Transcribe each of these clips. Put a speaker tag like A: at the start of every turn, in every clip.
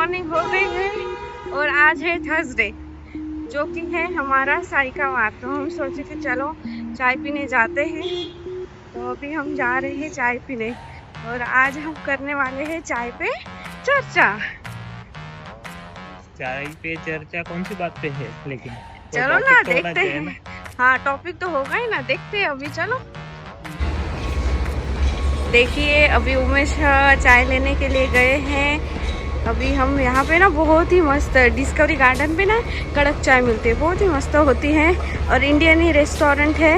A: Morning हो गई है और आज है थर्सडे, जो कि है हमारा साई का वार। तो हम सोचे कि चलो चाय पीने जाते हैं। तो अभी हम जा रहे हैं चाय पीने और आज हम करने वाले हैं चाय पे चर्चा।
B: चाय पे चर्चा कौन सी बात पे है? लेकिन कोई
A: चलो ना
B: टॉपिक तो होना
A: देखते
B: चाहिए
A: हैं।
B: ना।
A: हाँ, टॉपिक तो होगा ही ना, देखते हैं अभी। चलो देखिए, अभी उमेश चाय लेने के लिए गए हैं। अभी हम यहाँ पे ना बहुत ही मस्त डिस्कवरी गार्डन पे ना कड़क चाय मिलती है, बहुत ही मस्त होती है। और इंडियन ही रेस्टोरेंट है,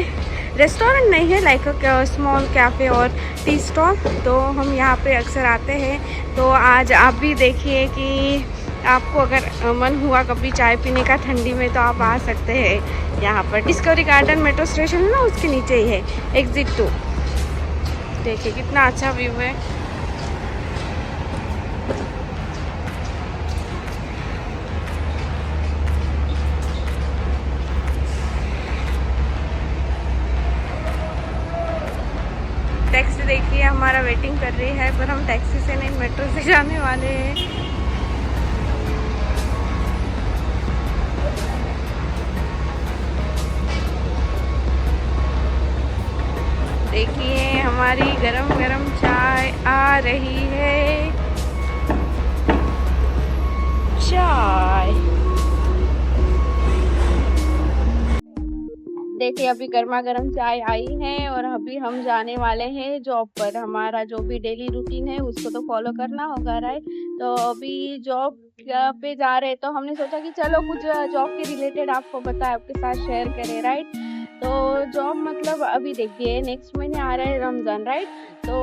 A: रेस्टोरेंट नहीं है, लाइक स्मॉल कैफ़े और टी स्टॉल। तो हम यहाँ पे अक्सर आते हैं। तो आज आप भी देखिए कि आपको अगर मन हुआ कभी चाय पीने का ठंडी में तो आप आ सकते हैं यहाँ पर। डिस्कवरी गार्डन मेट्रो स्टेशन है ना, उसके नीचे ही है, एग्जिट 2। देखिए कितना अच्छा व्यू है। टैक्सी देखिए हमारा वेटिंग कर रही है, पर हम टैक्सी से नहीं मेट्रो से जाने वाले हैं। देखिए हमारी गरम गरम चाय आ रही है। चाय देखिए अभी गर्मा गर्म चाय आई है और अभी हम जाने वाले हैं जॉब पर। हमारा जो भी डेली रूटीन है उसको तो फॉलो करना होगा, राइट। तो अभी जॉब पे जा रहे हैं, तो हमने सोचा कि चलो कुछ जॉब के रिलेटेड आपको बताए, आपके साथ शेयर करें, राइट। तो जॉब मतलब अभी देखिए नेक्स्ट महीने आ रहा है रमज़ान, राइट। तो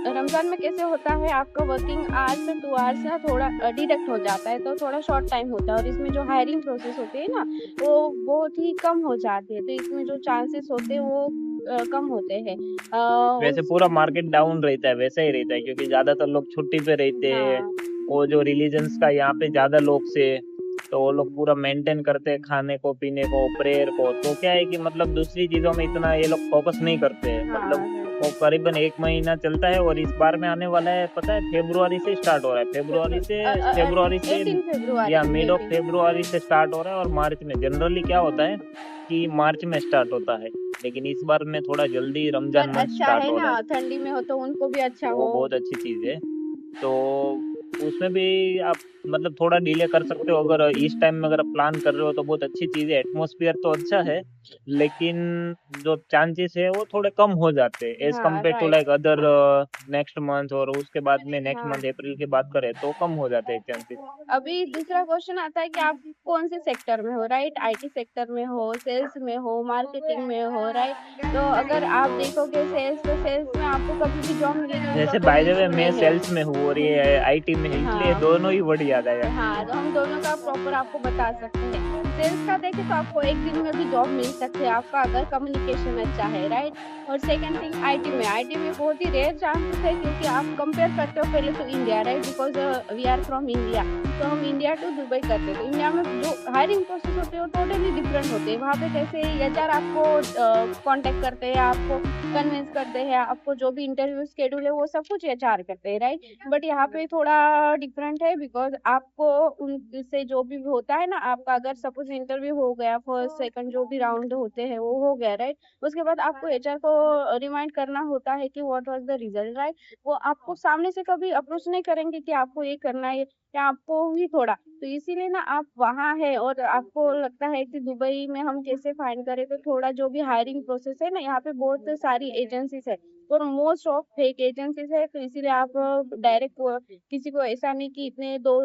A: रमज़ान में कैसे होता है, आपका वर्किंग आवर्स से 2 आवर्स ना थोड़ा डिडक्ट हो जाता है, तो थोड़ा शॉर्ट टाइम होता है। और इसमें जो हायरिंग प्रोसेस होती है ना, वो बहुत ही कम हो जाती है। तो इसमें जो चांसेस होते हैं वो कम होते हैं।
B: वैसे
A: उस
B: पूरा मार्केट डाउन रहता है, वैसा ही रहता है क्योंकि ज्यादातर लोग छुट्टी पे रहते हैं।
A: हाँ
B: वो जो रिलीजन्स का यहाँ पे ज्यादा लोग से, तो वो लोग पूरा मेंटेन करते हैं खाने को, पीने को, प्रेयर को। तो क्या है कि मतलब दूसरी चीजों में इतना ये लोग फोकस नहीं करते हैं। मतलब
A: हाँ
B: वो करीबन 1 महीना चलता है और इस बार में आने वाला है, पता है, फेब्रुआरी से स्टार्ट हो रहा है। फेब्रुआरी से
A: 18 फरवरी
B: या मिड
A: में
B: ऑफ
A: भी।
B: फेब्रुआरी से स्टार्ट हो रहा है। और मार्च में जनरली क्या होता है कि मार्च में स्टार्ट होता है, लेकिन इस बार में थोड़ा जल्दी
A: पर
B: रमजान मंथ
A: अच्छा
B: स्टार्ट
A: है
B: हो रहा
A: ना,
B: है।
A: ठंडी में हो तो उनको भी अच्छा
B: वो
A: हो।
B: बहुत अच्छी चीज है। तो उसमें भी आप मतलब थोड़ा डिले कर सकते हो। अगर इस टाइम में अगर आप प्लान कर रहे हो तो बहुत अच्छी चीज है। एटमॉस्फेयर तो अच्छा है, लेकिन जो चांसेस है वो थोड़े कम हो जाते हैं एज
A: हाँ
B: compare to
A: right.
B: Like other next month. और उसके बाद में नेक्स्ट
A: हाँ,
B: मंथ अप्रैल की बात करें तो कम हो जाते हैं चांसेस।
A: अभी दूसरा क्वेश्चन आता है कि आप कौन से सेक्टर में हो, राइट। आईटी सेक्टर में हो, सेल्स में हो, मार्केटिंग में हो, राइट। तो अगर आप देखोगे सेल्स, तो सेल्स में आपको कभी भी जॉब मिलेगी उसका
B: जैसे बाय
A: कोई
B: द वे
A: इशू
B: मैं
A: नहीं है।
B: सेल्स में हूँ और ये आईटी में है, इसलिए
A: हाँ
B: दोनों ही वर्ड याद आया।
A: हाँ, तो हम दोनों का प्रॉपर आपको बता सकते हैं। सेल्स का देखें तो आपको एक दिन में भी जॉब मिल सकती है आपका, अगर कम्युनिकेशन अच्छा है, राइट। और सेकंड थिंग आईटी में बहुत ही रेयर चांसेस है, क्योंकि आप कंपेयर करते हो पहले तो India, right, because we are from India. तो हम इंडिया टू दुबई करते हैं, तो इंडिया में जो हायरिंग प्रोसेस होते हैं वो टोटली डिफरेंट होते हैं। वहाँ पे कैसे एचआर आपको कांटेक्ट करते हैं, आपको कन्विंस करते हैं, आपको जो भी इंटरव्यू शेड्यूल है वो सब कुछ एचआर करते हैं, राइट। बट यहाँ पे थोड़ा डिफरेंट है, बिकॉज आपको उनसे जो भी होता है ना, आपका अगर सपोज इंटरव्यू हो गया, फर्स्ट सेकंड जो भी राउंड होते हैं वो हो गया, राइट। उसके बाद आपको एचआर को रिमाइंड करना होता है कि what was the result, right. वो आपको सामने से कभी अप्रोच नहीं करेंगे कि आपको ये करना है या आपको ही थोड़ा। तो इसीलिए ना आप वहाँ है और आपको लगता है कि दुबई में हम कैसे फाइंड करें, तो थोड़ा जो भी हायरिंग प्रोसेस है ना, यहाँ पे बहुत सारी एजेंसीज है और मोस्ट ऑफ फेक एजेंसीज है। तो इसीलिए आप डायरेक्ट किसी को ऐसा नहीं कि इतने 2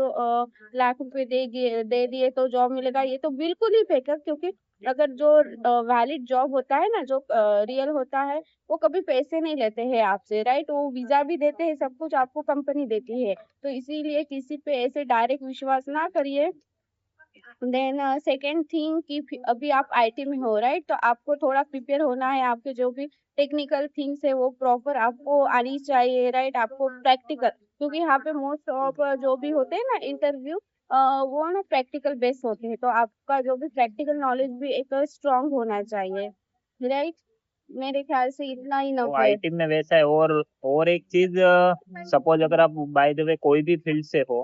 A: लाख रुपए दे दिए तो जॉब मिलेगा, ये तो बिल्कुल ही फेक है। क्योंकि अगर जो वैलिड जॉब होता है ना, जो रियल होता है, वो कभी पैसे नहीं लेते हैं आपसे, राइट। वो वीजा भी देते हैं, सब कुछ आपको कंपनी देती है। तो इसीलिए किसी पे ऐसे डायरेक्ट विश्वास ना करिए। देन सेकेंड थिंग कि अभी आप आईटी में हो, राइट। तो आपको थोड़ा प्रिपेयर होना है, आपके जो भी टेक्निकल थिंग्स है वो प्रॉपर आपको आनी चाहिए, राइट। आपको प्रैक्टिकल, क्योंकि यहाँ पे मोस्ट ऑफ जो भी होते हैं ना इंटरव्यू, वो ना प्रैक्टिकल बेस्ड होते हैं। तो आपका जो भी प्रैक्टिकल नॉलेज भी एक स्ट्रांग होना चाहिए, राइट। मेरे ख्याल से इतना ही
B: वो
A: नफ है।
B: आईटी में वैसा है। और एक चीज, सपोज अगर आप बाय द वे कोई भी फील्ड से हो,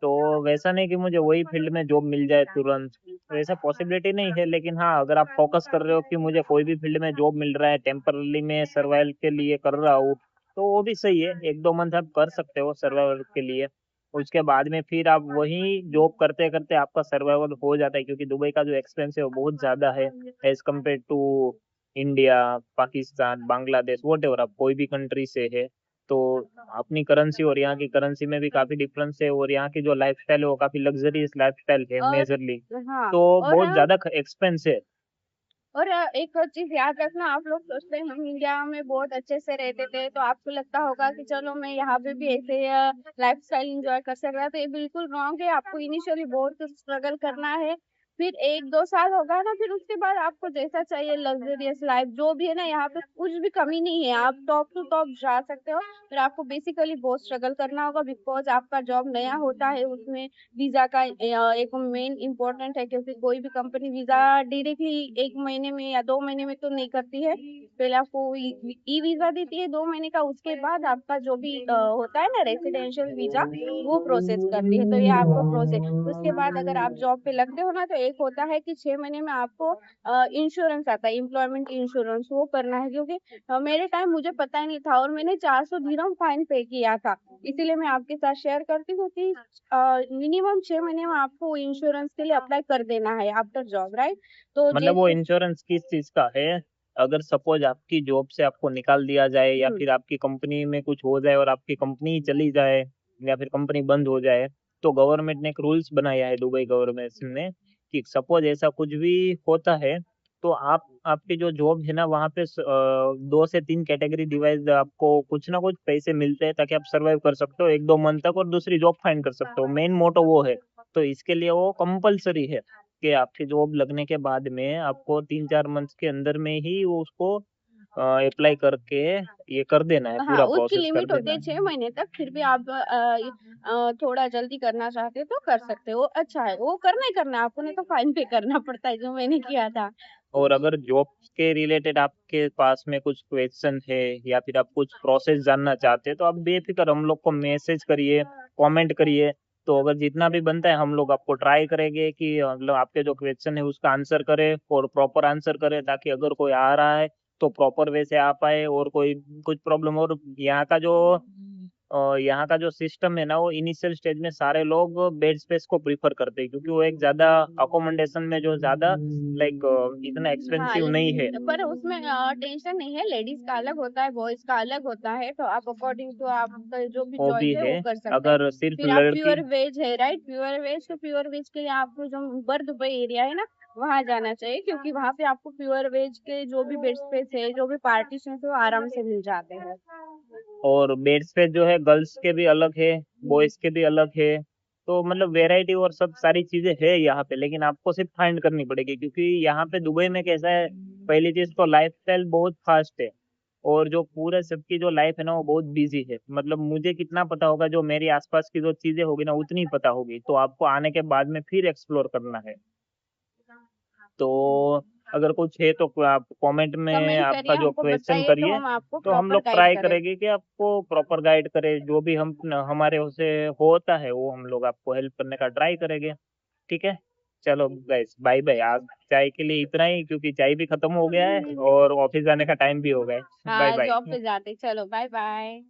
B: तो वैसा नहीं कि मुझे वही फील्ड में जॉब मिल जाए तुरंत, वैसा पॉसिबिलिटी नहीं है। लेकिन हाँ, अगर आप फोकस कर रहे हो कि मुझे कोई भी फील्ड में जॉब मिल रहा है, टेम्परली मैं सर्वाइवल के लिए कर रहा हूँ, तो वो भी सही है। 1-2 मंथ आप कर सकते हो सर्वाइवल के लिए। उसके बाद में फिर आप वही जॉब करते करते आपका सर्वाइवल हो जाता है, क्योंकि दुबई का जो एक्सपेंस है वो बहुत ज्यादा है as compare to India, Pakistan, Bangladesh, whatever आप कोई भी कंट्री से है। तो अपनी करेंसी और यहाँ की करेंसी में भी काफी डिफरेंस है, और यहाँ की जो लाइफस्टाइल है वो काफी लग्जरियस लाइफस्टाइल है
A: और
B: मेजरली।
A: हाँ,
B: तो
A: और
B: बहुत ज्यादा एक्सपेंस है।
A: एक और चीज याद रखना, आप लोग सोचते हैं हम इंडिया में बहुत अच्छे से रहते थे, तो आपको लगता होगा कि चलो मैं यहाँ पे भी ऐसे लाइफ स्टाइल इंजॉय कर सकता, तो ये बिल्कुल रॉन्ग है। आपको इनिशियली बहुत स्ट्रगल करना है, फिर 1-2 साल होगा ना, फिर उसके बाद आपको जैसा चाहिए लग्जरियस लाइफ जो भी है ना, यहाँ पे कुछ भी कमी नहीं है, आप टॉप टू टॉप जा सकते हो। फिर आपको बेसिकली बहुत स्ट्रगल करना होगा, बिकॉज आपका जॉब नया होता है, उसमें वीजा का एक मेन इम्पोर्टेंट है, क्योंकि कोई भी कंपनी वीजा डायरेक्टली 1 महीने में या 2 महीने में तो नहीं करती है। पहले आपको ई वीजा देती है 2 महीने का, उसके बाद आपका जो भी होता है ना रेसिडेंशियल वीजा, वो प्रोसेस करती है। तो ये आपको प्रोसेस, उसके बाद अगर आप जॉब पे लगते हो ना, तो एक होता है कि 6 महीने में आपको इंश्योरेंस आता है, एम्प्लॉयमेंट इंश्योरेंस, वो करना है। क्योंकि मेरे टाइम मुझे पता ही नहीं था, और मैंने 400 दिरहम फाइन पे किया था। इसीलिए मैं आपके साथ शेयर करती हूँ कि मिनिमम 6 महीने में आपको इंश्योरेंस के लिए अप्लाई कर देना है आफ्टर जॉब, राइट? तो
B: मतलब वो
A: जैसे
B: इंश्योरेंस किस चीज का है? अगर सपोज आपकी जॉब से आपको निकाल दिया जाए, या
A: हम्म,
B: फिर आपकी कंपनी में कुछ हो जाए और आपकी कंपनी ही चली जाए, या फिर कंपनी बंद हो जाए, तो गवर्नमेंट ने एक रूल्स बनाया है, दुबई गवर्नमेंट ने, कि सपोज ऐसा कुछ भी होता है, तो आप आपकी जो जॉब है ना वहाँ पे 2 से 3 कैटेगरी डिवाइस, आपको कुछ ना कुछ पैसे मिलते हैं ताकि आप सर्वाइव कर सकते हो 1-2 मंथ तक, और दूसरी जॉब फाइंड कर सकते हो। मेन मोटो वो है। तो इसके लिए वो कंपलसरी है कि आपकी जॉब लगने के बाद में आपको 3-4 मंथ के अंदर में ही वो उसको अप्लाई करके ये कर देना है,
A: हाँ,
B: पूरा
A: उसकी
B: प्रोसेस कर
A: लिमिट होती
B: देना
A: है
B: है।
A: 6 महीने तक। फिर भी आप थोड़ा जल्दी करना चाहते हो तो कर सकते हो, अच्छा है, वो करना ही करना है आपको, नहीं तो फाइन पे करना पड़ता है, जो मैंने किया था।
B: और अगर जॉब के रिलेटेड आपके पास में कुछ क्वेश्चन है, या फिर आप कुछ प्रोसेस जानना चाहते हैं, तो आप बेफिक्र हम लोग को मैसेज करिए, कमेंट करिए। तो अगर जितना भी बनता है हम लोग आपको ट्राई करेंगे कि मतलब आपके जो क्वेश्चन है उसका आंसर करें, और प्रॉपर आंसर करें, ताकि अगर कोई आ रहा है तो प्रॉपर वे से आ पाए। और कोई कुछ प्रॉब्लम, और यहाँ का जो सिस्टम है ना, वो इनिशियल स्टेज में सारे लोग बेड स्पेस को प्रीफर करते हैं, क्योंकि वो एक ज्यादा अकोमोडेशन में जो ज्यादा लाइक इतना
A: हाँ,
B: एक्सपेंसिव नहीं है।
A: पर उसमें टेंशन नहीं है, लेडीज का अलग होता है, बॉयज का अलग होता है, तो आप अकॉर्डिंग टू आपका जो भी
B: वो भी
A: चॉइस है
B: है।
A: वो कर सकते हैं।
B: अगर सिर्फ
A: फिर आप
B: लड़की,
A: प्योर वेज है, राइट? प्योर वेज, तो प्योर वेज के लिए आपको जो बर दुबई एरिया है ना, वहां जाना चाहिए, क्योंकि वहां पे आपको प्योर वेज के जो भी बेड स्पेस है, जो भी पार्टीशन है, वो आराम से मिल जाते हैं।
B: और बेड स्पेस जो है गर्ल्स के भी अलग है, बॉयज के भी अलग है। तो मतलब वेराइटी और सब सारी चीजें है यहाँ पे, लेकिन आपको सिर्फ फाइंड करनी पड़ेगी, क्योंकि यहाँ पे दुबई में कैसा है, पहली चीज तो लाइफस्टाइल बहुत फास्ट है, और जो पूरे सबकी जो लाइफ है ना वो बहुत बिजी है। मतलब मुझे कितना पता होगा, जो मेरी आसपास की जो चीजें होगी ना उतनी ही पता होगी, तो आपको आने के बाद में फिर एक्सप्लोर करना है। तो अगर कुछ है तो आप कमेंट में
A: कमेंट
B: आपका
A: करिए,
B: जो
A: हमको
B: क्वेश्चन
A: बताइए, तो
B: करिए,
A: हम आपको
B: तो हम
A: प्रॉपर
B: लोग
A: गाइड
B: ट्राई
A: करें।
B: करेंगे कि आपको प्रॉपर गाइड करें, जो भी हम हमारे से होता है वो हम लोग आपको हेल्प करने का ट्राई करेंगे। ठीक है, चलो गाइस, बाय बाय। आज चाय के लिए इतना ही, क्योंकि चाय भी खत्म हो गया है और ऑफिस जाने का टाइम भी हो गया है। बाय
A: हाँ, जॉब
B: बाय।
A: पे जाते, चलो बाय बाय।